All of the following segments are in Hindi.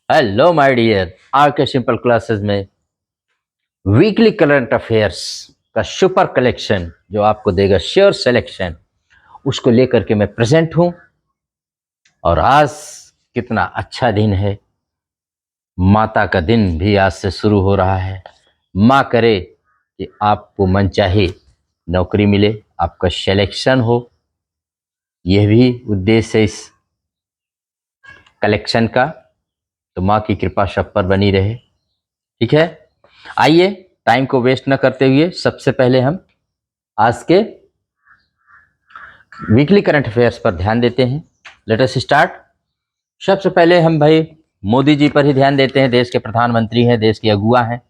हेलो माय डियर, आज के सिंपल क्लासेस में वीकली करंट अफेयर्स का सुपर कलेक्शन जो आपको देगा श्योर सिलेक्शन, उसको लेकर के मैं प्रेजेंट हूं। और आज कितना अच्छा दिन है, माता का दिन भी आज से शुरू हो रहा है। माँ करे कि आपको मनचाहे नौकरी मिले, आपका सिलेक्शन हो। यह भी उद्देश्य है इस कलेक्शन का। तो माँ की कृपा सब पर बनी रहे। ठीक है, आइए टाइम को वेस्ट न करते हुए सबसे पहले हम आज के वीकली करंट अफेयर्स पर ध्यान देते हैं। Let us start. सबसे पहले हम भाई मोदी जी पर ही ध्यान देते हैं। देश के प्रधानमंत्री हैं, देश के अगुआ हैं।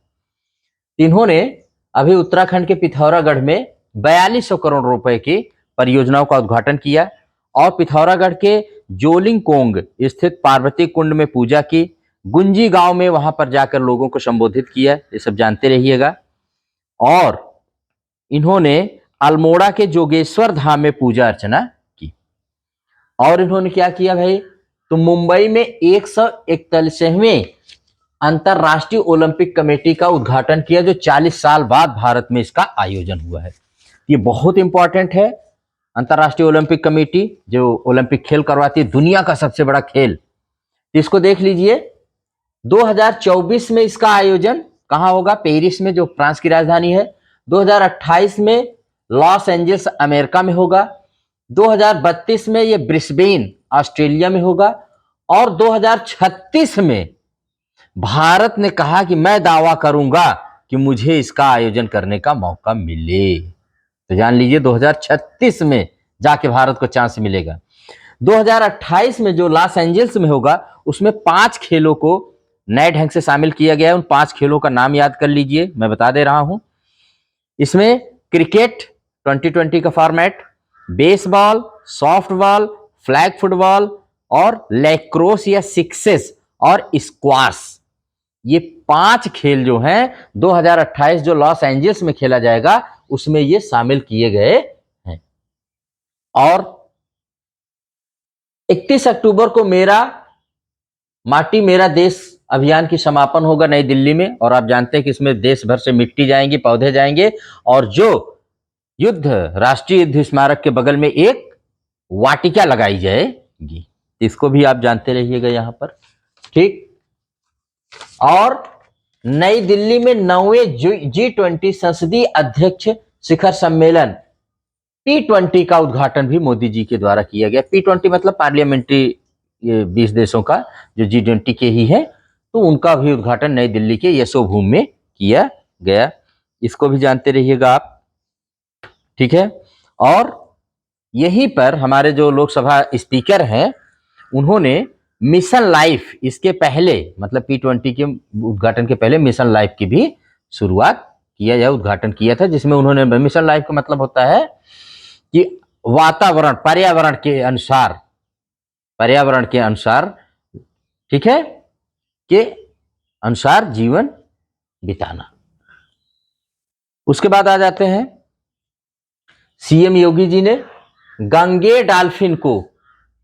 इन्होंने अभी उत्तराखंड के पिथौरागढ़ में 4200 करोड़ रुपए की परियोजनाओं का उद्घाटन किया और पिथौरागढ़ के जोलिंगकोंग स्थित पार्वती कुंड में पूजा की। गुंजी गांव में वहां पर जाकर लोगों को संबोधित किया। ये सब जानते रहिएगा। और इन्होंने अल्मोड़ा के जोगेश्वर धाम में पूजा अर्चना की। और इन्होंने क्या किया भाई, तो मुंबई में 141वें अंतरराष्ट्रीय ओलंपिक कमेटी का उद्घाटन किया, जो 40 साल बाद भारत में इसका आयोजन हुआ है। ये बहुत इंपॉर्टेंट है। अंतरराष्ट्रीय ओलंपिक कमेटी जो ओलंपिक खेल करवाती है, दुनिया का सबसे बड़ा खेल। इसको देख लीजिए, 2024 में इसका आयोजन कहां होगा? पेरिस में, जो फ्रांस की राजधानी है। 2028 में लॉस एंजल्स अमेरिका में होगा। 2032 में ये ब्रिस्बेन ऑस्ट्रेलिया में होगा। और 2036 में भारत ने कहा कि मैं दावा करूंगा कि मुझे इसका आयोजन करने का मौका मिले। तो जान लीजिए 2036 में जाके भारत को चांस मिलेगा। 2028 में जो लॉस एंजल्स में होगा, उसमें 5 खेलों को नए ढंग से शामिल किया गया है। उन 5 खेलों का नाम याद कर लीजिए, मैं बता दे रहा हूं। इसमें क्रिकेट 2020 का format, baseball, softball, flag football और लैक्रोस या सिक्सेस और स्क्वाश, ये 5 खेल जो हैं 2028 जो लॉस एंजल्स में खेला जाएगा, उसमें ये शामिल किए गए हैं। और 31 अक्टूबर को मेरा माटी मेरा देश अभियान की समापन होगा नई दिल्ली में। और आप जानते हैं कि इसमें देश भर से मिट्टी जाएंगी, पौधे जाएंगे। और जो युद्ध राष्ट्रीय युद्ध स्मारक के बगल में एक वाटिका लगाई जाएगी, इसको भी आप जानते रहिएगा यहां पर। ठीक। और नई दिल्ली में 9वें G20 संसदीय अध्यक्ष शिखर सम्मेलन P20 का उद्घाटन भी मोदी जी के द्वारा किया गया। P20 मतलब पार्लियामेंट्री 20 देशों का जो G20 के ही है, तो उनका भी उद्घाटन नई दिल्ली के यशोभूमि में किया गया। इसको भी जानते रहिएगा आप। ठीक है। और यहीं पर हमारे जो लोकसभा स्पीकर हैं, उन्होंने मिशन लाइफ, इसके पहले मतलब P20 के उद्घाटन के पहले मिशन लाइफ की भी शुरुआत किया या उद्घाटन किया था, जिसमें उन्होंने, मिशन लाइफ का मतलब होता है कि वातावरण, पर्यावरण के अनुसार, ठीक है, के अनुसार जीवन बिताना। उसके बाद आ जाते हैं, सीएम योगी जी ने गंगे डॉल्फिन को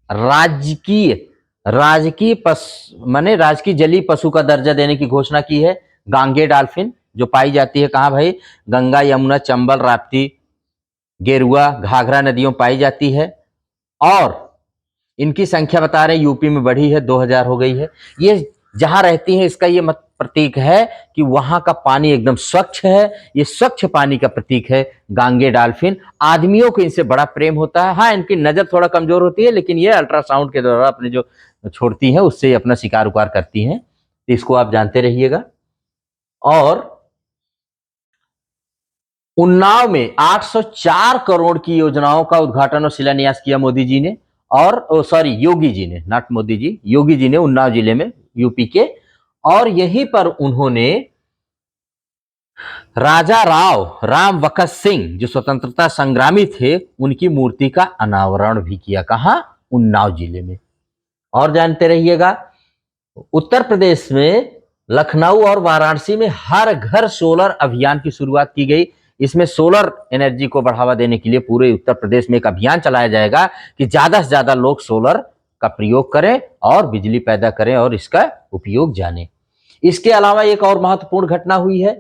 राजकीय जलीय पशु का दर्जा देने की घोषणा की है। गांगे डॉल्फिन जो पाई जाती है कहां भाई? गंगा, यमुना, चंबल, राप्ती, गेरुआ, घाघरा नदियों पाई जाती है। और इनकी संख्या बता रहे हैं यूपी में बढ़ी है, 2000 हो गई है। ये जहां रहती है, इसका ये मत प्रतीक है कि वहां का पानी एकदम स्वच्छ है। ये स्वच्छ पानी का प्रतीक है गांगे डॉल्फिन। आदमियों को इनसे बड़ा प्रेम होता है। हाँ, इनकी नजर थोड़ा कमजोर होती है, लेकिन ये अल्ट्रासाउंड के द्वारा अपने जो छोड़ती हैं, उससे अपना शिकार उकार करती हैं। इसको आप जानते रहिएगा। और उन्नाव में 804 करोड़ की योजनाओं का उद्घाटन और शिलान्यास किया मोदी जी ने। और योगी जी ने, नॉट मोदी जी, योगी जी ने उन्नाव जिले में, यूपी के। और यहीं पर उन्होंने राजा राम वकस सिंह, जो स्वतंत्रता संग्रामी थे, उनकी मूर्ति का अनावरण भी किया। कहां? उन्नाव जिले में। और जानते रहिएगा, उत्तर प्रदेश में लखनऊ और वाराणसी में हर घर सोलर अभियान की शुरुआत की गई। इसमें सोलर एनर्जी को बढ़ावा देने के लिए पूरे उत्तर प्रदेश में एक अभियान चलाया जाएगा कि ज्यादा से ज्यादा लोग सोलर का प्रयोग करें और बिजली पैदा करें और इसका उपयोग जानें। इसके अलावा एक और महत्वपूर्ण घटना हुई है।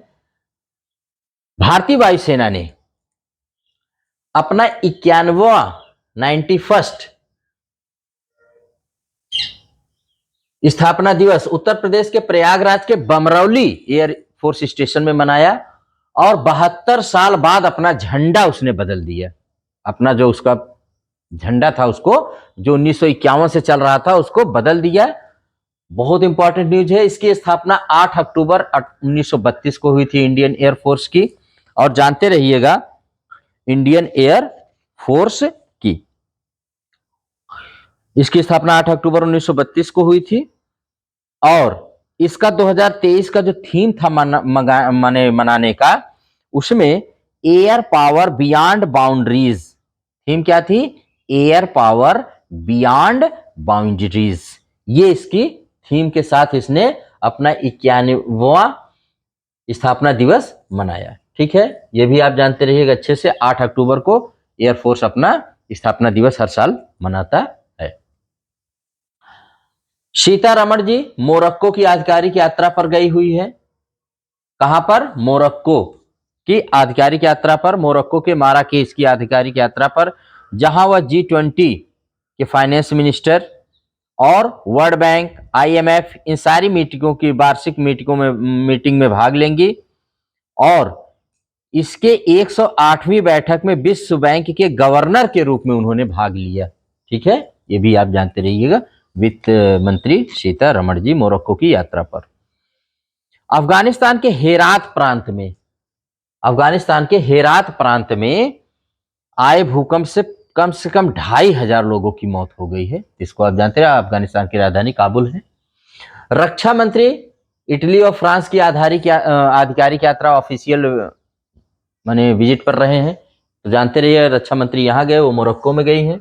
भारतीय वायुसेना ने अपना 91वां 91st स्थापना दिवस उत्तर प्रदेश के प्रयागराज के बमरौली एयर फोर्स स्टेशन में मनाया और 72 साल बाद अपना झंडा उसने बदल दिया। अपना जो उसका झंडा था उसको, जो 1951 से चल रहा था, उसको बदल दिया। बहुत इंपॉर्टेंट न्यूज है। इसकी स्थापना 8 अक्टूबर 1932 को हुई थी इंडियन एयर फोर्स की। और जानते रहिएगा इंडियन एयर फोर्स की इसकी स्थापना 8 अक्टूबर 1932 को हुई थी। और इसका 2023 का जो थीम था मनाने का, उसमें air power beyond boundaries. Theme क्या थी? Air power beyond boundaries. ये इसकी थीम के साथ इसने अपना 91वां स्थापना दिवस मनाया। ठीक है, ये भी आप जानते रहिएगा अच्छे से। 8 अक्टूबर को एयरफोर्स अपना स्थापना दिवस हर साल मनाता है। सीतारमण जी मोरक्को की आधिकारिक यात्रा पर गई हुई है। कहां पर? मोरक्को की आधिकारिक यात्रा पर, मोरक्को के माराकेश की आधिकारिक यात्रा पर, जहां वह G20 के फाइनेंस मिनिस्टर और वर्ल्ड बैंक, IMF, इन सारी मीटिंगों की वार्षिक मीटिंग में भाग लेंगी। और इसके 108वीं बैठक में विश्व बैंक के गवर्नर के रूप में उन्होंने भाग लिया। ठीक है, ये भी आप जानते रहिएगा। वित्त मंत्री सीतारमण जी मोरक्को की यात्रा पर। अफगानिस्तान के हेरात प्रांत में आए भूकंप से कम 2500 लोगों की मौत हो गई है। इसको आप जानते हैं, अफगानिस्तान की राजधानी काबुल है। रक्षा मंत्री इटली और फ्रांस की आधिकारिक यात्रा ऑफिशियल विजिट पर रहे हैं। तो जानते रहिए रक्षा मंत्री यहां गए, वो मोरक्को में गई हैं।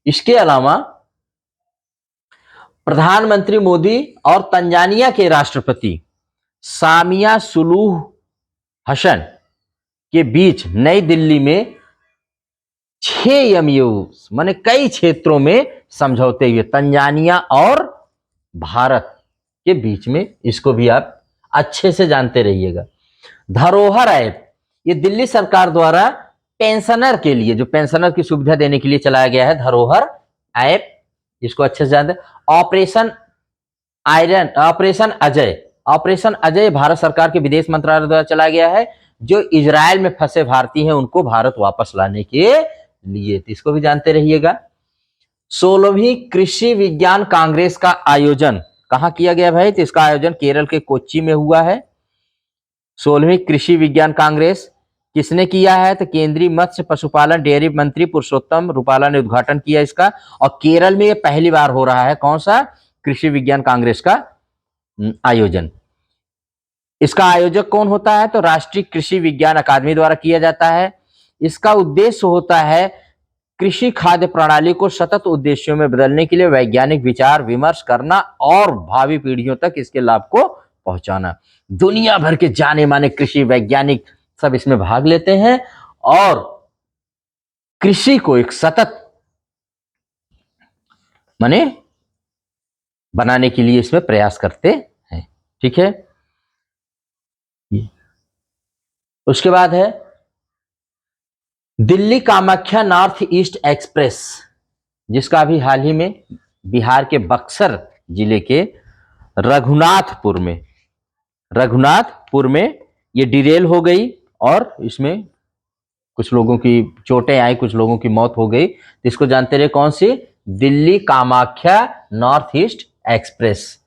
इसके अलावा प्रधानमंत्री मोदी और तंजानिया के राष्ट्रपति सामिया सुलूह हसन के बीच नई दिल्ली में 6 MOUs कई क्षेत्रों में समझौते हुए तंजानिया और भारत के बीच में। इसको भी आप अच्छे से जानते रहिएगा। धरोहर ऐप, ये दिल्ली सरकार द्वारा पेंशनर के लिए, जो पेंशनर की सुविधा देने के लिए चलाया गया है धरोहर ऐप, इसको अच्छे से जानते। ऑपरेशन अजय भारत सरकार के विदेश मंत्रालय द्वारा चलाया गया है, जो इजराइल में फंसे भारतीय हैं उनको भारत वापस लाने के लिए। तो इसको भी जानते रहिएगा। 16वीं कृषि विज्ञान कांग्रेस का आयोजन कहां किया गया भाई? तो इसका आयोजन केरल के कोच्चि में हुआ है। 16वीं कृषि विज्ञान कांग्रेस किसने किया है? तो केंद्रीय मत्स्य पशुपालन डेयरी मंत्री पुरुषोत्तम रूपाला ने उद्घाटन किया इसका। और केरल में ये पहली बार हो रहा है कौन सा? कृषि विज्ञान कांग्रेस का आयोजन। इसका आयोजक कौन होता है? तो राष्ट्रीय कृषि विज्ञान अकादमी द्वारा किया जाता है। इसका उद्देश्य होता है कृषि खाद्य प्रणाली को सतत उद्देश्यों में बदलने के लिए वैज्ञानिक विचार विमर्श करना और भावी पीढ़ियों तक इसके लाभ को पहुंचाना। दुनिया भर के जाने माने कृषि वैज्ञानिक सब इसमें भाग लेते हैं और कृषि को एक सतत बनाने के लिए इसमें प्रयास करते हैं। ठीक है, उसके बाद है Delhi Kamakhya north east express, जिसका अभी हाल ही में बिहार के बक्सर जिले के रघुनाथपुर में ये डिरेल हो गई और इसमें कुछ लोगों की चोटें आई, कुछ लोगों की मौत हो गई। तो इसको जानते रहे कौन सी? Delhi Kamakhya north east express.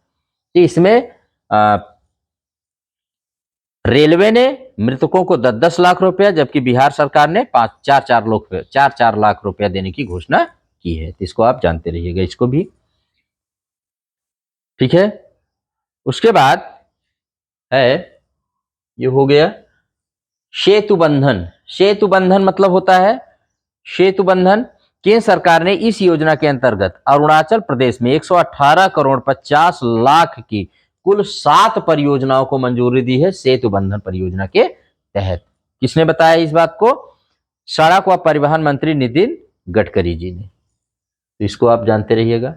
तो इसमें रेलवे ने मृतकों को 10-10 लाख रुपया, जबकि बिहार सरकार ने 4-4 लाख रुपया देने की घोषणा की है। तो इसको आप जानते रहिएगा, इसको भी। ठीक है, उसके बाद है, ये हो गया सेतु बंधन। सेतु बंधन मतलब होता है, सेतु बंधन केंद्र सरकार ने इस योजना के अंतर्गत अरुणाचल प्रदेश में 118 करोड़ 50 लाख की कुल 7 परियोजनाओं को मंजूरी दी है सेतु बंधन परियोजना के तहत। किसने बताया इस बात को? सड़क व परिवहन मंत्री नितिन गडकरी जी ने। तो इसको आप जानते रहिएगा।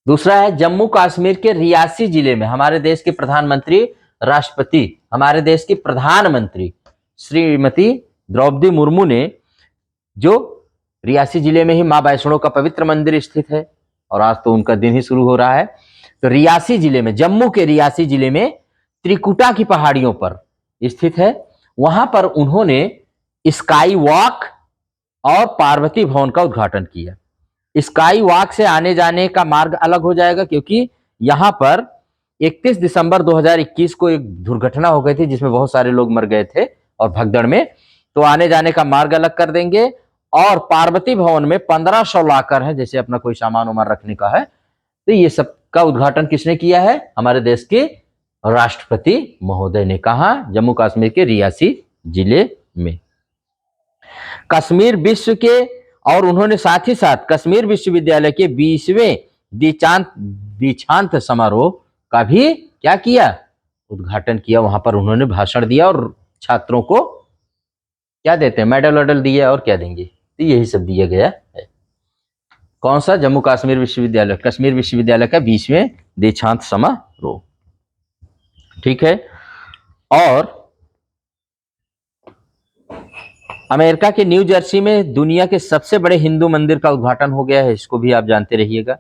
दूसरा है जम्मू कश्मीर के रियासी जिले में हमारे देश के प्रधानमंत्री, राष्ट्रपति, हमारे देश की प्रधानमंत्री श्रीमती द्रौपदी मुर्मू ने, जो रियासी जिले में ही मां वैष्णो का पवित्र मंदिर स्थित है और आज तो उनका दिन ही शुरू हो रहा है, तो रियासी जिले में, जम्मू के रियासी जिले में त्रिकुटा की पहाड़ियों पर स्थित है, वहां पर उन्होंने स्काई वॉक और पार्वती भवन का उद्घाटन किया। स्काई वॉक से आने जाने का मार्ग अलग हो जाएगा क्योंकि यहां पर 31 दिसंबर 2021 को एक दुर्घटना हो गई थी जिसमें बहुत सारे लोग मर गए थे और भगदड़ में, तो आने जाने का मार्ग अलग कर देंगे। और पार्वती भवन में 1500 लॉकर है, जैसे अपना कोई सामान उमान रखने का है, तो ये सब का उद्घाटन किसने किया है? हमारे देश के राष्ट्रपति महोदय ने। कहा? जम्मू कश्मीर के रियासी जिले में। कश्मीर विश्व के, और उन्होंने साथ ही साथ कश्मीर विश्वविद्यालय के 20वें दीक्षांत समारोह का भी क्या किया? उद्घाटन किया। वहां पर उन्होंने भाषण दिया और छात्रों को क्या देते हैं? मेडल वेडल दिए और क्या देंगे? तो यही सब दिया गया है। कौन सा? जम्मू कश्मीर विश्वविद्यालय, कश्मीर विश्वविद्यालय का 20वें दीक्षांत समारोह। ठीक है। और अमेरिका के न्यू जर्सी में दुनिया के सबसे बड़े हिंदू मंदिर का उद्घाटन हो गया है, इसको भी आप जानते रहिएगा।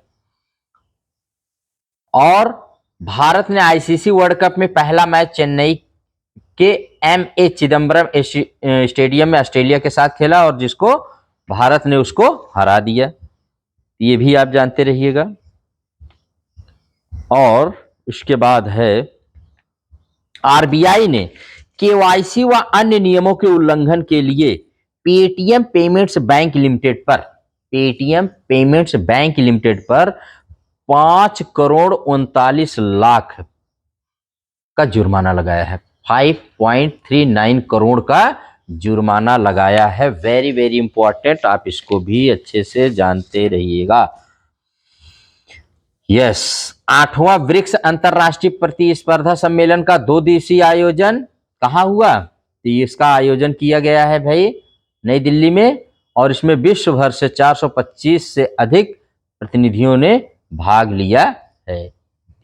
और भारत ने आईसीसी वर्ल्ड कप में पहला मैच चेन्नई के एमए चिदम्बरम स्टेडियम में ऑस्ट्रेलिया के साथ खेला और जिसको भारत ने उसको हरा दिया, ये भी आप जानते रहिएगा। और इसके बाद है आरबीआई ने केवाईसी व अन्य नियमों के उल्लंघन के लिए पेटीएम पेमेंट्स बैंक लिमिटेड पर 5,39,00,000 का जुर्माना लगाया है। 5.39 करोड़ का जुर्माना लगाया है। वेरी वेरी इंपॉर्टेंट, आप इसको भी अच्छे से जानते रहिएगा। यस। 8वां ब्रिक्स अंतरराष्ट्रीय प्रतिस्पर्धा सम्मेलन का 2 दिवसीय आयोजन कहाँ हुआ? तो इसका आयोजन किया गया है भाई नई दिल्ली में, और इसमें विश्व भर से 425 से अधिक प्रतिनिधियों ने भाग लिया है।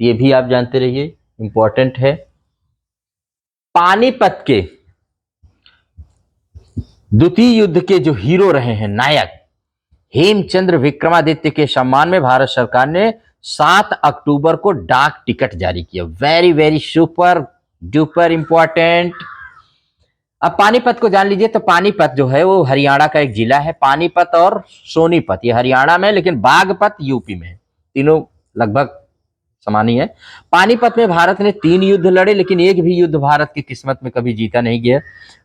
ये भी आप जानते रहिए, इंपॉर्टेंट है। पानीपत के द्वितीय युद्ध के जो हीरो रहे हैं, नायक हेमचंद्र विक्रमादित्य के सम्मान में भारत सरकार ने 7 अक्टूबर को डाक टिकट जारी किया। Very very super duper important. अब पानीपत को जान लीजिए। तो पानीपत जो है वो हरियाणा का एक जिला है। पानीपत और सोनीपत ये हरियाणा में, लेकिन बागपत यूपी में है। तीनों लगभग समान ही है। पानीपत में भारत ने 3 युद्ध लड़े, लेकिन एक भी युद्ध भारत की किस्मत में कभी जीता नहीं गया।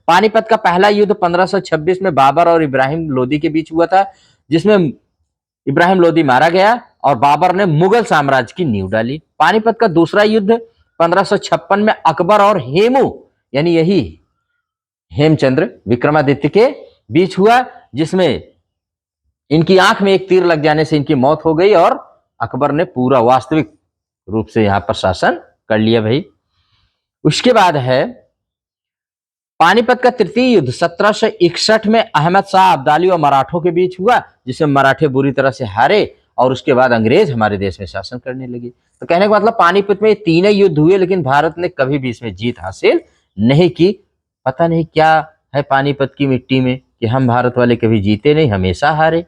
पानीपत का पहला युद्ध 1526 में बाबर और इब्राहिम लोदी के बीच हुआ था, जिसमें इब्राहिम लोदी मारा गया और बाबर ने मुगल साम्राज्य की नींव डाली। पानीपत का दूसरा युद्ध 1556 में अकबर और हेमू, यानी यही हेमचंद्र विक्रमादित्य के बीच हुआ, जिसमें इनकी आंख में एक तीर लग जाने से इनकी मौत हो गई और अकबर ने पूरा वास्तविक रूप से यहां पर शासन कर लिया भाई। उसके बाद है पानीपत का तृतीय युद्ध 1761 में अहमद शाह अब्दाली और मराठों के बीच हुआ, जिसमें मराठे बुरी तरह से हारे और उसके बाद अंग्रेज हमारे देश में शासन करने लगे। तो कहने का मतलब पानीपत में 3 युद्ध हुए, लेकिन भारत ने कभी भी इसमें जीत हासिल नहीं की। पता नहीं क्या है पानीपत की मिट्टी में कि हम भारत वाले कभी जीते नहीं, हमेशा हारे।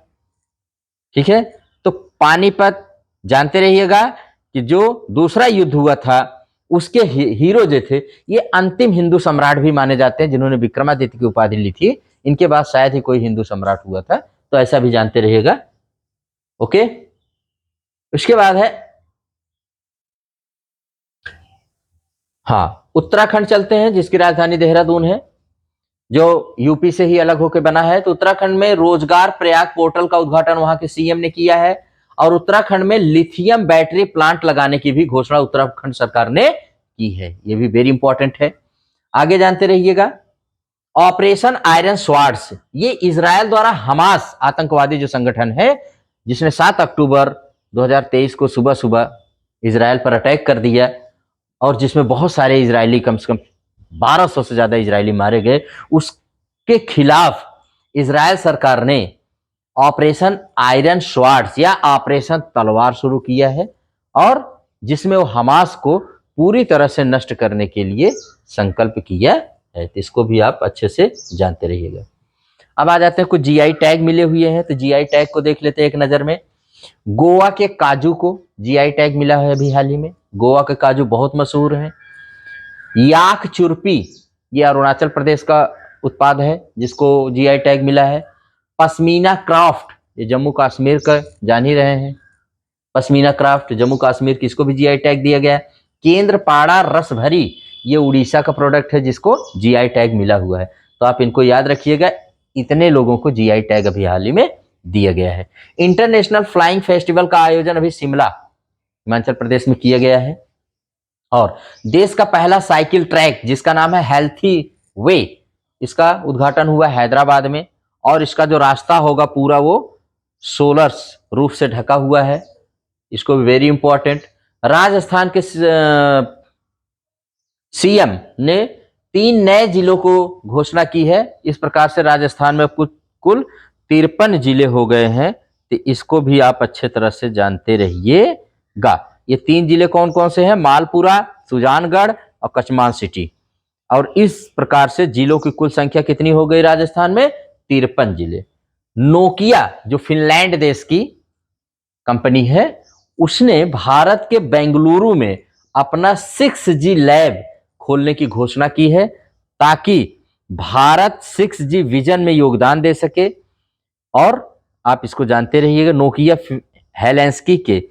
ठीक है। तो पानीपत जानते रहिएगा कि जो दूसरा युद्ध हुआ था उसके हीरो जो थे ये अंतिम हिंदू सम्राट भी माने जाते हैं, जिन्होंने विक्रमादित्य की उपाधि ली थी। इनके बाद शायद ही कोई हिंदू सम्राट हुआ था, तो ऐसा भी जानते रहिएगा। ओके। उसके बाद है उत्तराखंड चलते हैं, जिसकी राजधानी देहरादून है, जो यूपी से ही अलग होकर बना है। तो उत्तराखंड में रोजगार प्रयाग पोर्टल का उद्घाटन वहां के सीएम ने किया है, और उत्तराखंड में लिथियम बैटरी प्लांट लगाने की भी घोषणा उत्तराखंड सरकार ने की है। ये भी वेरी इंपॉर्टेंट है। आगे जानते रहिएगा। ऑपरेशन आयरन स्वार्ड्स, ये इजरायल द्वारा हमास आतंकवादी जो संगठन है, जिसने 7 अक्टूबर 2023 को सुबह सुबह इजरायल पर अटैक कर दिया और जिसमें बहुत सारे इजरायली, कम से कम 1200 से ज्यादा इजरायली मारे गए, उसके खिलाफ इजरायल सरकार ने ऑपरेशन आयरन स्वार्ड्स या ऑपरेशन तलवार शुरू किया है। और जिसमें वो हमास को पूरी तरह से नष्ट करने के लिए संकल्प किया है। तो इसको भी आप अच्छे से जानते रहिएगा। अब आ जाते हैं कुछ जीआई टैग मिले हुए हैं, तो जीआई टैग को देख लेते हैं एक नजर में। गोवा के काजू को जीआई टैग मिला है अभी हाल ही में। गोवा के काजू बहुत मशहूर हैं। याक चुरपी, ये अरुणाचल प्रदेश का उत्पाद है जिसको जीआई टैग मिला है। पश्मीना क्राफ्ट, ये जम्मू कश्मीर का जान ही रहे हैं। पश्मीना क्राफ्ट जम्मू कश्मीर की, इसको भी जीआई टैग दिया गया है। केंद्रपाड़ा रसभरी, ये उड़ीसा का प्रोडक्ट है जिसको जीआई टैग मिला हुआ है। तो आप इनको याद रखिएगा, इतने लोगों को जीआई टैग अभी हाल ही में दिया गया है। इंटरनेशनल फ्लाइंग फेस्टिवल का आयोजन अभी शिमला हिमाचल प्रदेश में किया गया है। और देश का पहला साइकिल ट्रैक जिसका नाम है हेल्थी वे, इसका उद्घाटन हुआ हैदराबाद में। और इसका जो रास्ता होगा पूरा वो सोलर रूफ से ढका हुआ है। इसको भी वेरी इंपॉर्टेंट। राजस्थान के सीएम ने 3 नए जिलों को घोषणा की है। इस प्रकार से राजस्थान में कुल 53 जिले हो गए हैं। तो इसको भी आप अच्छे तरह से जानते रहिएगा। ये 3 जिले कौन कौन से हैं? मालपुरा, सुजानगढ़ और कचमान सिटी। और इस प्रकार से जिलों की कुल संख्या कितनी हो गई राजस्थान में? 53 जिले। नोकिया जो फिनलैंड देश की कंपनी है, उसने भारत के बेंगलुरु में अपना 6G लैब खोलने की घोषणा की है ताकि भारत 6G विजन में योगदान दे सके। और आप इसको जानते रहिएगा, नोकिया हेलेंस्की के,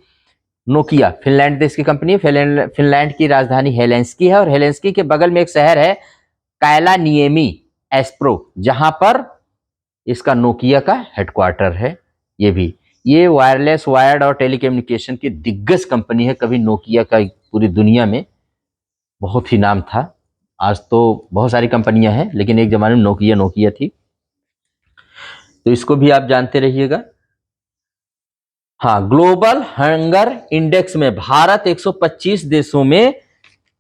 नोकिया फिनलैंड देश की कंपनी है। फिनलैंड की राजधानी हेलेंस्की है और हेलेंस्की के बगल में एक शहर है कायलानिएमी एस्प्रो, जहां पर इसका नोकिया का हेडक्वार्टर है। ये वायरलेस, वायर्ड और टेलीकम्युनिकेशन की दिग्गज कंपनी है। कभी नोकिया का पूरी दुनिया में बहुत ही नाम था। आज तो बहुत सारी कंपनियां हैं, लेकिन एक जमाने में नोकिया थी। तो इसको भी आप जानते रहिएगा। हाँ, ग्लोबल हंगर इंडेक्स में भारत 125 देशों में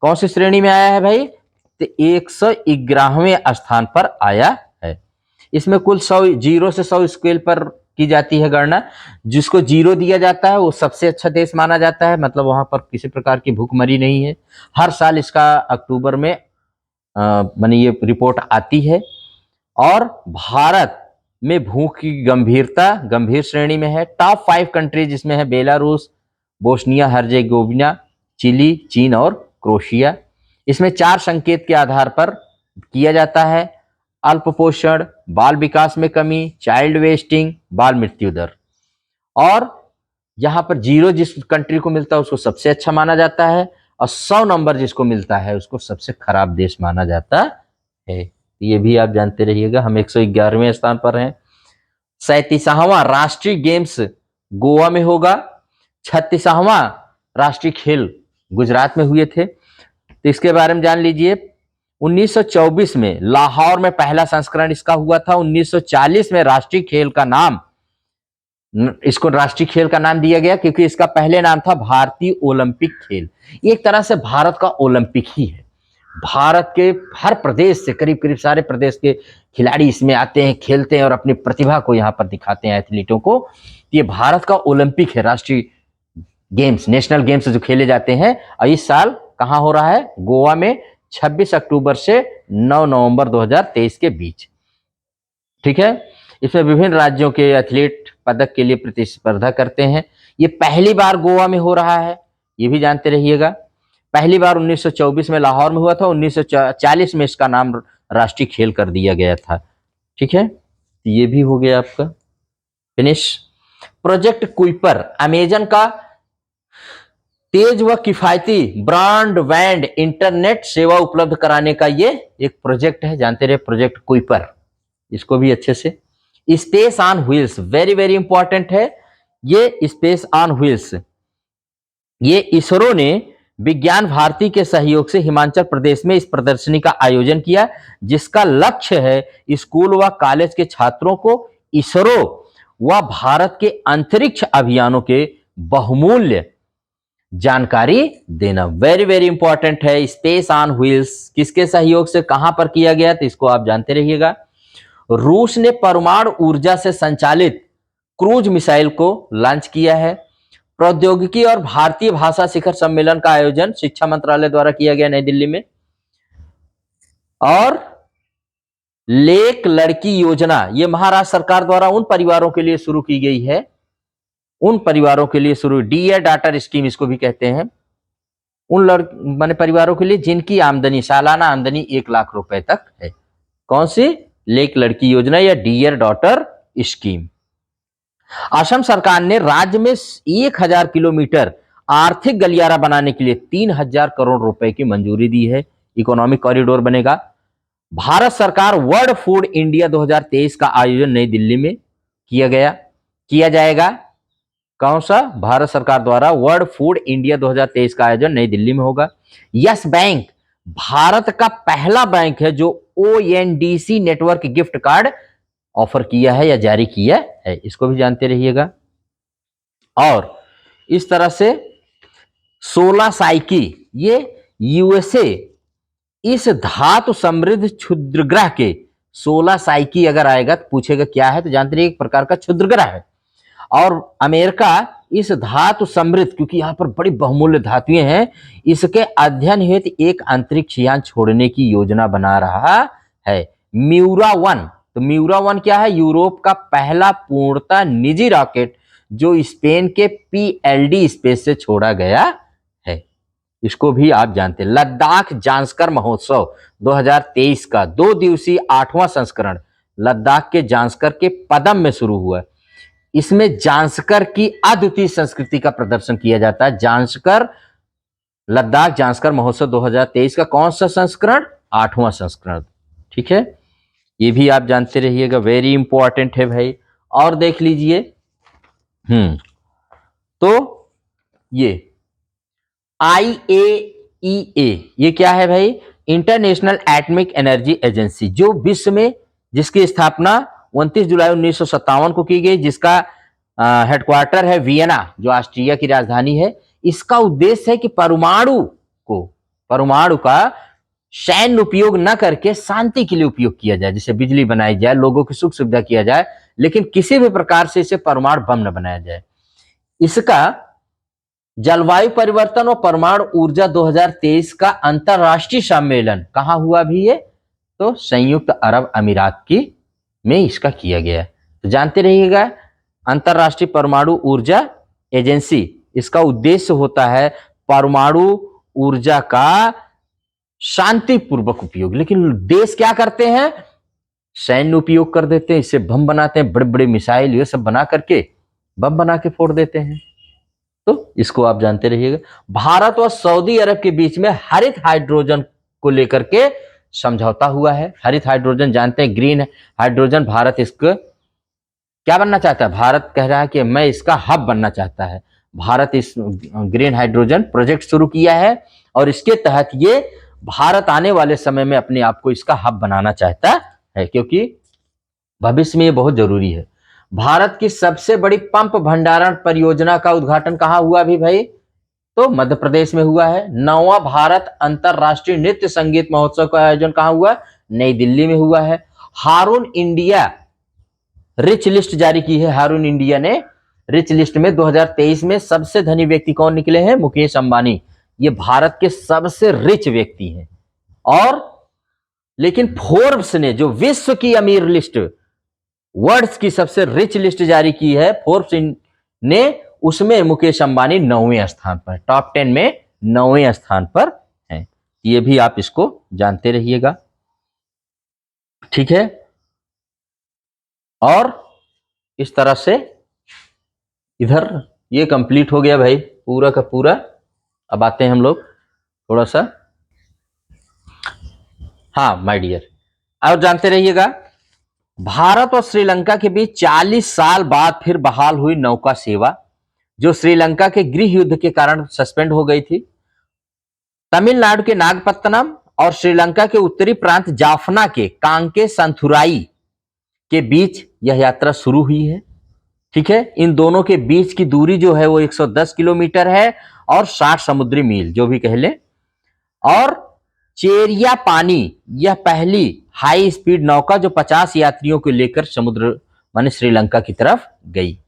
कौन सी श्रेणी में आया है भाई? तो 111वें स्थान पर आया है। इसमें कुल 100, 0 से 100 स्केल पर की जाती है गणना। जिसको 0 दिया जाता है वो सबसे अच्छा देश माना जाता है, मतलब वहां पर किसी प्रकार की भूखमरी नहीं है। हर साल इसका अक्टूबर में माने ये रिपोर्ट आती है। और भारत में भूख की गंभीरता गंभीर श्रेणी में है। टॉप 5 कंट्रीज इसमें है बेलारूस, बोस्निया हर्जेगोविना, चिली, चीन और क्रोएशिया। इसमें 4 संकेत के आधार पर किया जाता है: अल्प पोषण, बाल विकास में कमी, चाइल्ड वेस्टिंग, बाल मृत्यु दर। और यहाँ पर 0 जिस कंट्री को मिलता है उसको सबसे अच्छा माना जाता है, और 100 नंबर जिसको मिलता है उसको सबसे खराब देश माना जाता है। ये भी आप जानते रहिएगा। हम 111वें स्थान पर हैं। 37वां राष्ट्रीय गेम्स गोवा में होगा। 36वां राष्ट्रीय खेल गुजरात में हुए थे। तो इसके बारे में जान लीजिए। 1924 में लाहौर में पहला संस्करण इसका हुआ था। 1940 में राष्ट्रीय खेल का नाम, इसको राष्ट्रीय खेल का नाम दिया गया क्योंकि इसका पहले नाम था भारतीय ओलंपिक खेल। एक तरह से भारत का ओलंपिक ही है। भारत के हर प्रदेश से, करीब करीब सारे प्रदेश के खिलाड़ी इसमें आते हैं, खेलते हैं और अपनी प्रतिभा को यहाँ पर दिखाते हैं, एथलीटों को। ये भारत का ओलंपिक है, राष्ट्रीय गेम्स, नेशनल गेम्स जो खेले जाते हैं। और इस साल कहाँ हो रहा है? गोवा में 26 अक्टूबर से 9 नवंबर 2023 के बीच। ठीक है। इसमें विभिन्न राज्यों के एथलीट पदक के लिए प्रतिस्पर्धा करते हैं। ये पहली बार गोवा में हो रहा है, ये भी जानते रहिएगा। पहली बार 1924 में लाहौर में हुआ था। 1940 में इसका नाम राष्ट्रीय खेल कर दिया गया था। ठीक है, तो ये भी हो गया आपका फिनिश। प्रोजेक्ट कुइपर अमेजन का तेज व किफायती ब्रॉडबैंड इंटरनेट सेवा उपलब्ध कराने का ये एक प्रोजेक्ट है, जानते रहे, प्रोजेक्ट कुइपर। इसको भी अच्छे से। Space on wheels very very important है। ये स्पेस ऑन व्हील्स, ये इसरो ने विज्ञान भारती के सहयोग से हिमाचल प्रदेश में इस प्रदर्शनी का आयोजन किया, जिसका लक्ष्य है स्कूल व कॉलेज के छात्रों को इसरो व भारत के अंतरिक्ष अभियानों के बहुमूल्य जानकारी देना। वेरी वेरी इंपॉर्टेंट है। स्पेस ऑन व्हील्स किसके सहयोग से कहां पर किया गया, तो इसको आप जानते रहिएगा। रूस ने परमाणु ऊर्जा से संचालित क्रूज मिसाइल को लॉन्च किया है। प्रौद्योगिकी और भारतीय भाषा शिखर सम्मेलन का आयोजन शिक्षा मंत्रालय द्वारा किया गया नई दिल्ली में। और लेक लड़की योजना, ये महाराष्ट्र सरकार द्वारा उन परिवारों के लिए शुरू की गई है, उन परिवारों के लिए शुरू, डियर डॉटर स्कीम इसको भी कहते हैं, उन माने परिवारों के लिए जिनकी आमदनी, सालाना आमदनी 1 लाख रुपए तक है। कौन सी? लेक लड़की योजना या डियर डॉटर स्कीम। असम सरकार ने राज्य में 1000 किलोमीटर आर्थिक गलियारा बनाने के लिए 3000 करोड़ रुपए की मंजूरी दी है। इकोनॉमिक कॉरिडोर बनेगा। भारत सरकार वर्ल्ड फूड इंडिया 2023 का आयोजन नई दिल्ली में किया जाएगा। कौन सा? भारत सरकार द्वारा वर्ल्ड फूड इंडिया 2023 का आयोजन नई दिल्ली में होगा। यस बैंक भारत का पहला बैंक है जो ONDC network gift card offer किया है या जारी किया है, इसको भी जानते रहिएगा। और इस तरह से 16 साइकी, ये USA इस धातु समृद्ध क्षुद्रग्रह के 16 साइकी अगर आएगा तो पूछेगा क्या है, तो जानते रहिए एक प्रकार का क्षुद्रग्रह है। और अमेरिका इस धातु समृद्ध, क्योंकि यहां पर बड़ी बहुमूल्य धातुएं हैं, इसके अध्ययन हेतु एक अंतरिक्ष यान छोड़ने की योजना बना रहा है, म्यूरा 1। तो म्यूरा 1 क्या है? यूरोप का पहला पूर्णतः निजी रॉकेट जो स्पेन के PLD स्पेस से छोड़ा गया है, इसको भी आप जानते हैं। लद्दाख जांस्कर महोत्सव 2023 का 2 दिवसीय 8वां संस्करण लद्दाख के जांस्कर के पदम में शुरू हुआ। इसमें जांस्कर की अद्वितीय संस्कृति का प्रदर्शन किया जाता है। लद्दाख जांस्कर महोत्सव 2023 का कौन सा संस्करण? 8वां संस्करण। ठीक है, ये भी आप जानते रहिएगा, वेरी इंपॉर्टेंट है भाई। और देख लीजिए, तो ये IAEA, ये क्या है भाई? इंटरनेशनल एटॉमिक एनर्जी एजेंसी, जो विश्व में, जिसकी स्थापना 29 जुलाई 1957 को की गई, जिसका हेडक्वार्टर है वियना, जो ऑस्ट्रिया की राजधानी है। इसका उद्देश्य है कि परमाणु का सैन्य उपयोग न करके शांति के लिए उपयोग किया जाए, जिसे बिजली बनाई जाए, लोगों की सुख सुविधा किया जाए, लेकिन किसी भी प्रकार से इसे परमाणु बम न बनाया जाए। इसका जलवायु परिवर्तन और परमाणु ऊर्जा 2023 का अंतरराष्ट्रीय सम्मेलन कहां हुआ भी है? तो संयुक्त अरब अमीरात में इसका किया गया। तो जानते रहिएगा, अंतरराष्ट्रीय परमाणु ऊर्जा एजेंसी, इसका उद्देश्य होता है परमाणु ऊर्जा का शांतिपूर्वक उपयोग। लेकिन देश क्या करते हैं? सैन्य उपयोग कर देते हैं, इससे बम बनाते हैं, बड़े बड़े मिसाइल ये सब बना करके बम बना के फोड़ देते हैं। तो इसको आप जानते रहिएगा। भारत और सऊदी अरब के बीच में हरित हाइड्रोजन को लेकर के समझौता हुआ है। हरित हाइड्रोजन जानते हैं, ग्रीन हाइड्रोजन। भारत इसको क्या बनना चाहता है? भारत कह रहा है कि मैं इसका हब बनना चाहता है। भारत इस ग्रीन हाइड्रोजन प्रोजेक्ट शुरू किया है और इसके तहत ये भारत आने वाले समय में अपने आप को इसका हब बनाना चाहता है, क्योंकि भविष्य में ये बहुत जरूरी है। भारत की सबसे बड़ी पंप भंडारण परियोजना का उद्घाटन कहां हुआ भी भाई? तो मध्य प्रदेश में हुआ है। 9वां भारत अंतरराष्ट्रीय नृत्य संगीत महोत्सव का आयोजन कहां हुआ? नई दिल्ली में हुआ है। हारून इंडिया रिच लिस्ट जारी की है। हारून इंडिया ने रिच लिस्ट में 2023 में सबसे धनी व्यक्ति कौन निकले हैं? मुकेश अंबानी। ये भारत के सबसे रिच व्यक्ति हैं। और लेकिन फोर्ब्स ने जो विश्व की अमीर लिस्ट, वर्ल्ड की सबसे रिच लिस्ट जारी की है फोर्ब्स ने, उसमें मुकेश अंबानी 9वें स्थान पर, टॉप 10 में 9वें स्थान पर हैं। ये भी आप इसको जानते रहिएगा। ठीक है, और इस तरह से इधर ये कंप्लीट हो गया भाई पूरा का पूरा। अब आते हैं हम लोग थोड़ा सा, हाँ माय डियर, और जानते रहिएगा, भारत और श्रीलंका के बीच 40 साल बाद फिर बहाल हुई नौका सेवा, जो श्रीलंका के गृह युद्ध के कारण सस्पेंड हो गई थी। तमिलनाडु के नागपत्तनम और श्रीलंका के उत्तरी प्रांत जाफना के कांके संथुराई के बीच यह यात्रा शुरू हुई है। ठीक है, इन दोनों के बीच की दूरी जो है वो 110 किलोमीटर है और 60 समुद्री मील जो भी कह ले। और चेरिया पानी यह पहली हाई स्पीड नौका जो 50 यात्रियों को लेकर समुद्र माने श्रीलंका की तरफ गई।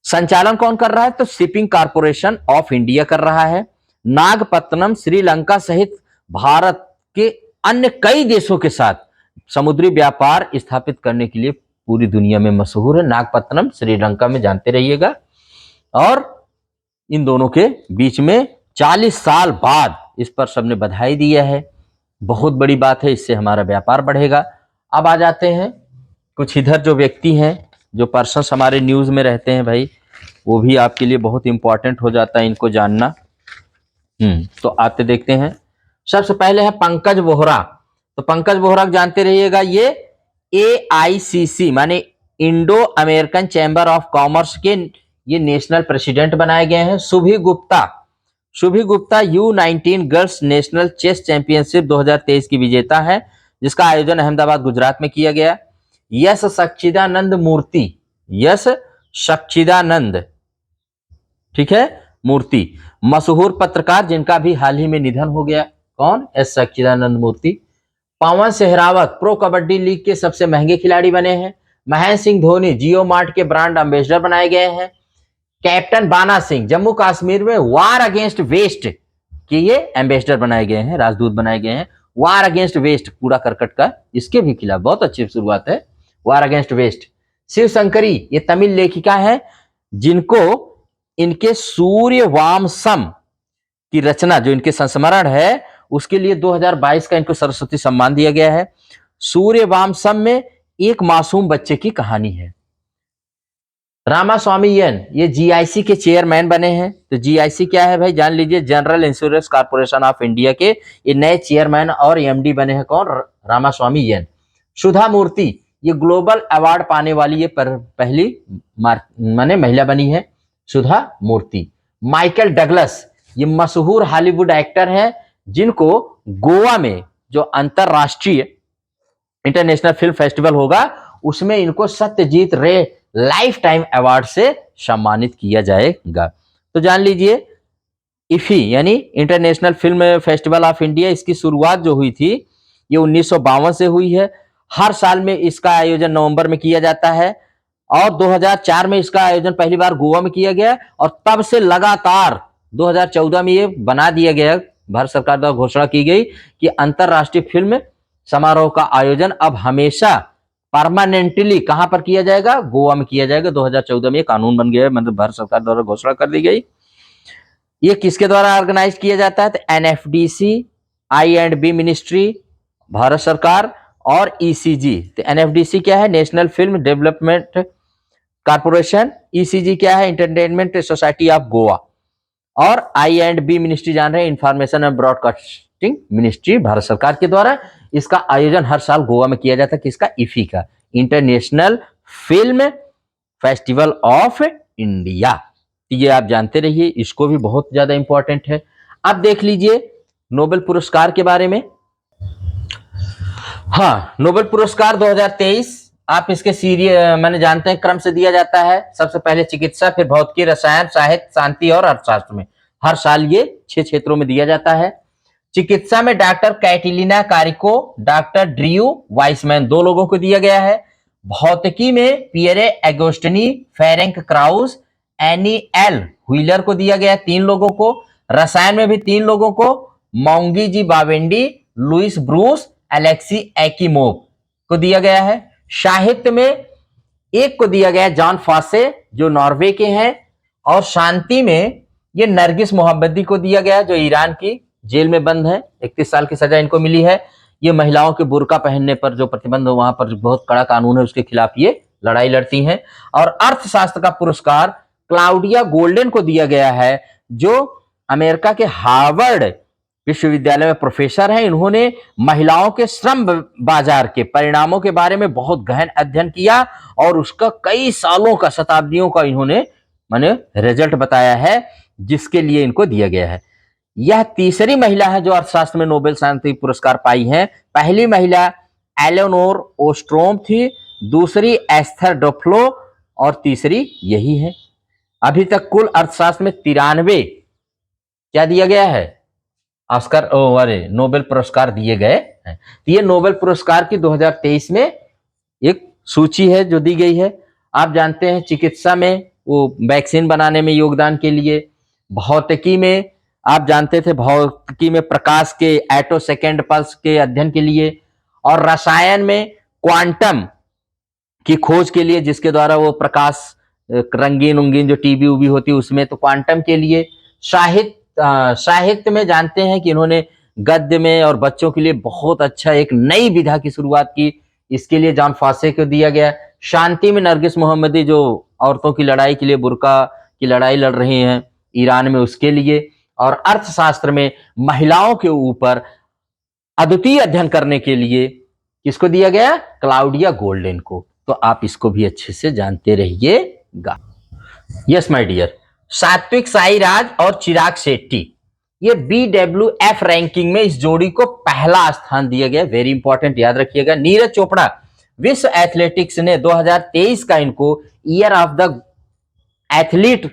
संचालन कौन कर रहा है? तो शिपिंग कॉर्पोरेशन ऑफ इंडिया कर रहा है। नागपत्तनम श्रीलंका सहित भारत के अन्य कई देशों के साथ समुद्री व्यापार स्थापित करने के लिए पूरी दुनिया में मशहूर है। नागपत्तनम श्रीलंका में, जानते रहिएगा। और इन दोनों के बीच में 40 साल बाद इस पर सबने बधाई दिया है। बहुत बड़ी बात है, इससे हमारा व्यापार बढ़ेगा। अब आ जाते हैं कुछ इधर जो व्यक्ति हैं, जो पर्सन्स हमारे न्यूज में रहते हैं भाई, वो भी आपके लिए बहुत इंपॉर्टेंट हो जाता है इनको जानना। तो आते देखते हैं। सबसे पहले है पंकज वोहरा। तो पंकज वोहरा जानते रहिएगा, ये AICC माने Indo American chamber of commerce के ये नेशनल प्रेसिडेंट बनाए गए हैं। Shubhi Gupta U19 girls national chess championship 2023 की विजेता है, जिसका आयोजन अहमदाबाद गुजरात में किया गया। यश सच्चिदानंद ठीक है मूर्ति, मशहूर पत्रकार जिनका भी हाल ही में निधन हो गया। कौन? एस सच्चिदानंद मूर्ति। पवन सहरावत प्रो कबड्डी लीग के सबसे महंगे खिलाड़ी बने हैं। महेंद्र सिंह धोनी जियो मार्ट के ब्रांड एम्बेसडर बनाए गए हैं। कैप्टन बाना सिंह जम्मू कश्मीर में वार अगेंस्ट वेस्ट के ये एम्बेसडर बनाए गए हैं, राजदूत बनाए गए हैं। वार अगेंस्ट वेस्ट, कूड़ा करकट का, इसके भी खिलाफ बहुत अच्छी शुरुआत है, war against waste. Shiv Shankari ये तमिल लेखिका है, जिनको इनके सूर्यवामसम की रचना, जो इनके संस्मरण है, उसके लिए 2022 का इनको सरस्वती सम्मान दिया गया है। सूर्यवामसम में एक मासूम बच्चे की कहानी है। रामास्वामीयन ये GIC के चेयरमैन बने हैं। तो GIC क्या है भाई, जान लीजिए, general insurance corporation of India के ये नए चेयरमैन और MD बने हैं। कौन? रामास्वामीयन। सुधा मूर्ति ये ग्लोबल अवार्ड पाने वाली ये पहली माने महिला बनी है, सुधा मूर्ति। माइकल डगलस ये मशहूर हॉलीवुड एक्टर हैं, जिनको गोवा में जो अंतरराष्ट्रीय इंटरनेशनल फिल्म फेस्टिवल होगा, उसमें इनको सत्यजीत रे लाइफ टाइम अवार्ड से सम्मानित किया जाएगा। तो जान लीजिए, IFFI यानी international film festival of India, इसकी शुरुआत जो हुई थी ये 1952 से हुई है। हर साल में इसका आयोजन नवंबर में किया जाता है, और 2004 में इसका आयोजन पहली बार गोवा में किया गया, और तब से लगातार 2014 में ये बना दिया गया, भारत सरकार द्वारा घोषणा की गई कि अंतरराष्ट्रीय फिल्म समारोह का आयोजन अब हमेशा परमानेंटली कहां पर किया जाएगा? गोवा में किया जाएगा। 2014 में ये कानून बन गया है, मतलब भारत सरकार द्वारा घोषणा कर दी गई। ये किसके द्वारा ऑर्गेनाइज किया जाता है? तो NFDC, I&B मिनिस्ट्री, भारत सरकार, और ECG। तो NFDC क्या है? National film development corporation. ECG क्या है? Entertainment society of Goa. और I&B मिनिस्ट्री जान रहे हैं, information and broadcasting ministry, Bharat सरकार के द्वारा। इसका आयोजन हर साल गोवा में किया जाता है। किसका? IFFI का, international film festival of India. ये आप जानते रहिए, इसको भी बहुत ज्यादा इंपॉर्टेंट है। अब देख लीजिए नोबेल पुरस्कार के बारे में। हाँ, नोबेल पुरस्कार 2023 आप इसके मैंने जानते हैं क्रम से दिया जाता है। सबसे पहले चिकित्सा, फिर भौतिकी, रसायन, साहित्य, शांति और अर्थशास्त्र में। हर साल ये 6 क्षेत्रों में दिया जाता है। चिकित्सा में डॉक्टर कैटिलिना कारिको, डॉक्टर ड्रियू वाइसमैन, 2 लोगों को दिया गया है। भौतिकी में Pierre Agostini, Ferenc crows, any L wheeler को दिया गया है, 3 लोगों को। रसायन में भी 3 लोगों को, मोंगी जी बावेंडी, लुइस ब्रूस, एलेक्सी एकिमोव को दिया गया है। साहित्य में एक को दिया गया है, जॉन फासे, जो नॉर्वे के हैं। और शांति में ये नरगिस मोहब्बती को दिया गया, जो ईरान की जेल में बंद है, 31 साल की सजा इनको मिली है। ये महिलाओं के बुर्का पहनने पर जो प्रतिबंध, वहां पर बहुत कड़ा कानून है, उसके खिलाफ ये लड़ाई लड़ती हैं। और अर्थशास्त्र का पुरस्कार क्लाउडिया गोल्डन को दिया गया है, जो अमेरिका के हार्वर्ड विश्वविद्यालय में प्रोफेसर हैं। इन्होंने महिलाओं के श्रम बाजार के परिणामों के बारे में बहुत गहन अध्ययन किया, और उसका कई सालों का, शताब्दियों का इन्होंने माने रिजल्ट बताया है, जिसके लिए इनको दिया गया है। यह तीसरी महिला है जो अर्थशास्त्र में नोबेल शांति पुरस्कार पाई है। पहली महिला एलेनोर ओस्ट्रोम थी, दूसरी एस्थर डुफ्लो, और तीसरी यही है। अभी तक कुल अर्थशास्त्र में 93 क्या दिया गया है? ऑस्कर नोबेल पुरस्कार दिए गए हैं। तो ये नोबेल पुरस्कार की 2023 में एक सूची है जो दी गई है। आप जानते हैं चिकित्सा में वो वैक्सीन बनाने में योगदान के लिए। भौतिकी में आप जानते थे, भौतिकी में प्रकाश के एटो सेकेंड पल्स के अध्ययन के लिए, और रसायन में क्वांटम की खोज के लिए, जिसके द्वारा वो प्रकाश रंगीन उंगीन जो टीवी उबी होती है उसमें, तो क्वांटम के लिए। साहित्य में जानते हैं कि इन्होंने गद्य में और बच्चों के लिए बहुत अच्छा एक नई विधा की शुरुआत की, इसके लिए जॉन फॉसे को दिया गया। शांति में नरगिस मोहम्मदी, जो औरतों की लड़ाई के लिए बुर्का की लड़ाई लड़ रही हैं ईरान में, उसके लिए। और अर्थशास्त्र में महिलाओं के ऊपर अद्वितीय अध्ययन करने के लिए किसको दिया गया? क्लाउडिया गोल्डन को। तो आप इसको भी अच्छे से जानते रहिएगा। Yes my dear, Satwik Sairaj और चिराग शेट्टी, ये BWF रैंकिंग में इस जोड़ी को पहला स्थान दिया गया। वेरी इंपॉर्टेंट, याद रखिएगा। नीरज चोपड़ा, विश्व एथलेटिक्स ने 2023 का इनको ईयर ऑफ द एथलीट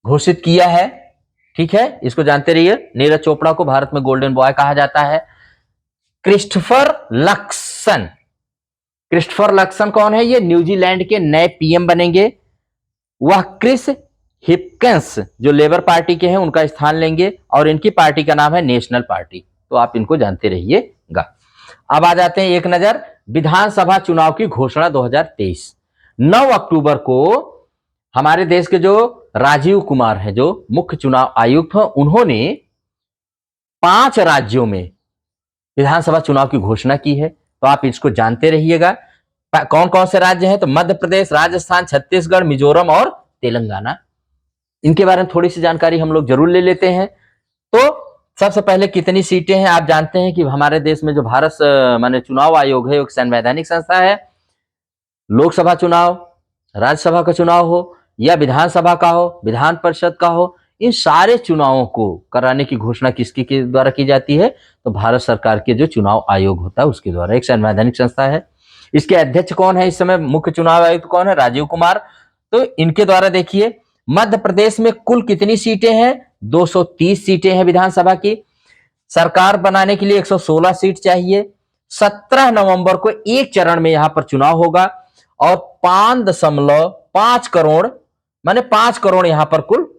घोषित किया है। ठीक है, इसको जानते रहिए। नीरज चोपड़ा को भारत में गोल्डन बॉय कहा जाता है। क्रिस्टोफर लक्सन, क्रिस्टोफर लक्सन कौन है? ये न्यूजीलैंड के नए PM बनेंगे। वह क्रिस हिपकिंस, जो लेबर पार्टी के हैं, उनका स्थान लेंगे, और इनकी पार्टी का नाम है नेशनल पार्टी। तो आप इनको जानते रहिएगा। अब आ जाते हैं एक नजर विधानसभा चुनाव की घोषणा 2023। 9 अक्टूबर को हमारे देश के जो राजीव कुमार हैं, जो मुख्य चुनाव आयुक्त हैं, उन्होंने 5 राज्यों में विधानसभा चुनाव की घोषणा की है। तो आप इसको जानते रहिएगा। कौन कौन से राज्य हैं? तो मध्य प्रदेश, राजस्थान, छत्तीसगढ़, मिजोरम और तेलंगाना। इनके बारे में थोड़ी सी जानकारी हम लोग जरूर ले लेते हैं। तो सबसे पहले कितनी सीटें हैं? आप जानते हैं कि हमारे देश में जो भारत माने चुनाव आयोग है, एक संवैधानिक संस्था है। लोकसभा चुनाव, राज्यसभा का चुनाव हो या विधानसभा का हो, विधान परिषद का हो, इन सारे चुनावों को कराने की घोषणा किसके के द्वारा की जाती है? तो भारत सरकार के जो चुनाव आयोग होता है उसके द्वारा। एक संवैधानिक संस्था है। इसके अध्यक्ष कौन है इस समय? मुख्य चुनाव आयुक्त कौन है? राजीव कुमार। तो इनके द्वारा देखिए, मध्य प्रदेश में कुल कितनी सीटें हैं? 230 सीटें हैं विधानसभा की। सरकार बनाने के लिए 116 सीट चाहिए। 17 नवंबर को एक चरण में यहां पर चुनाव होगा, और 5.5 करोड़ माने 5 करोड़ यहां पर कुल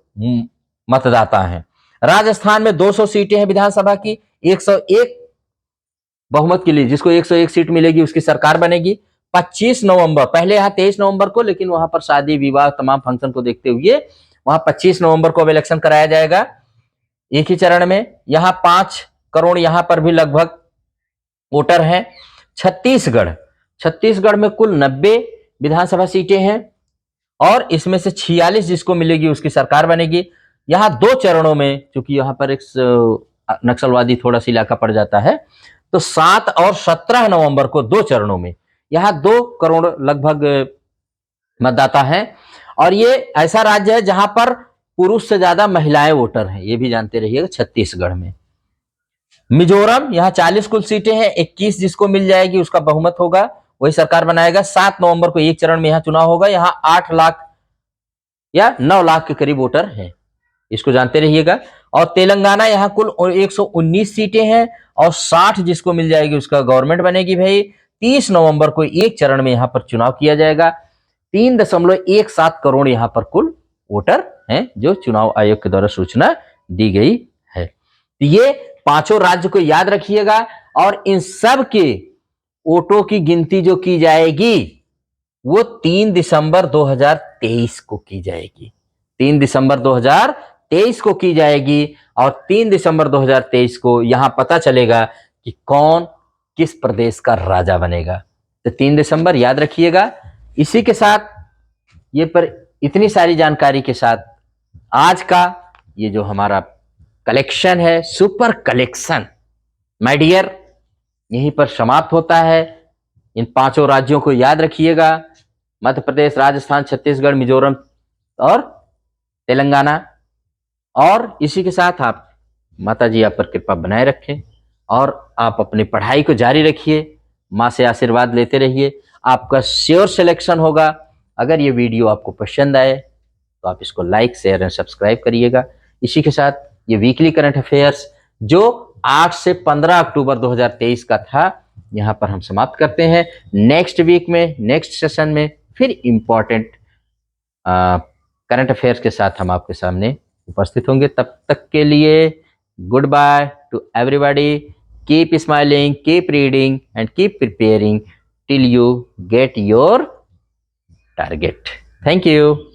मतदाता हैं। राजस्थान में 200 सीटें हैं विधानसभा की। 101 बहुमत के लिए, जिसको 101 सीट मिलेगी उसकी सरकार बनेगी। 25 नवंबर, पहले यहाँ 23 नवंबर को, लेकिन वहां पर शादी विवाह तमाम फंक्शन को देखते हुए वहां 25 नवंबर को अब इलेक्शन कराया जाएगा एक ही चरण में। यहाँ 5 करोड़ यहाँ पर भी लगभग वोटर हैं। छत्तीसगढ़ में कुल 90 विधानसभा सीटें हैं, और इसमें से 46 जिसको मिलेगी उसकी सरकार बनेगी। यहाँ 2 चरणों में, क्योंकि यहाँ पर एक नक्सलवादी थोड़ा सा इलाका पड़ जाता है, तो 7 और 17 नवंबर को 2 चरणों में यहाँ 2 करोड़ लगभग मतदाता हैं। और ये ऐसा राज्य है जहां पर पुरुष से ज्यादा महिलाएं वोटर हैं, ये भी जानते रहिएगा। छत्तीसगढ़ में। मिजोरम, यहाँ 40 कुल सीटें हैं। 21 जिसको मिल जाएगी उसका बहुमत होगा, वही सरकार बनाएगा। 7 नवंबर को एक चरण में यहाँ चुनाव होगा। यहाँ 8 लाख या 9 लाख के करीब वोटर हैं, इसको जानते रहिएगा। और तेलंगाना, यहाँ कुल 119 सीटें हैं, और 60 जिसको मिल जाएगी उसका गवर्नमेंट बनेगी भाई। 30 नवंबर को एक चरण में यहाँ पर चुनाव किया जाएगा। 3.17 करोड़ यहाँ पर कुल वोटर हैं, जो चुनाव आयोग के द्वारा सूचना दी गई है। तो ये 5 राज्य को याद रखिएगा, और इन सब के वोटों की गिनती जो की जाएगी वो 3 दिसंबर 2023 को की जाएगी। 3 दिसंबर 2023 को की जाएगी, और 3 दिसंबर 2023 को यहां पता चलेगा कि कौन किस प्रदेश का राजा बनेगा। तो 3 दिसंबर याद रखिएगा। इसी के साथ ये पर इतनी सारी जानकारी के साथ आज का ये जो हमारा कलेक्शन है, सुपर कलेक्शन माय डियर, यहीं पर समाप्त होता है। इन 5 राज्यों को याद रखिएगा, मध्य प्रदेश, राजस्थान, छत्तीसगढ़, मिजोरम और तेलंगाना। और इसी के साथ आप माता जी आप पर कृपा बनाए रखें, और आप अपनी पढ़ाई को जारी रखिए, माँ से आशीर्वाद लेते रहिए। आपका श्योर सिलेक्शन होगा। अगर ये वीडियो आपको पसंद आए तो आप इसको लाइक, शेयर एंड सब्सक्राइब करिएगा। इसी के साथ ये वीकली करंट अफेयर्स जो 8 से 15 अक्टूबर 2023 का था, यहाँ पर हम समाप्त करते हैं। नेक्स्ट वीक में, नेक्स्ट सेशन में फिर इंपॉर्टेंट करंट अफेयर्स के साथ हम आपके सामने उपस्थित होंगे। तब तक के लिए good by two everybody. Keep smiling, keep reading and keep preparing till you get your target. Thank you.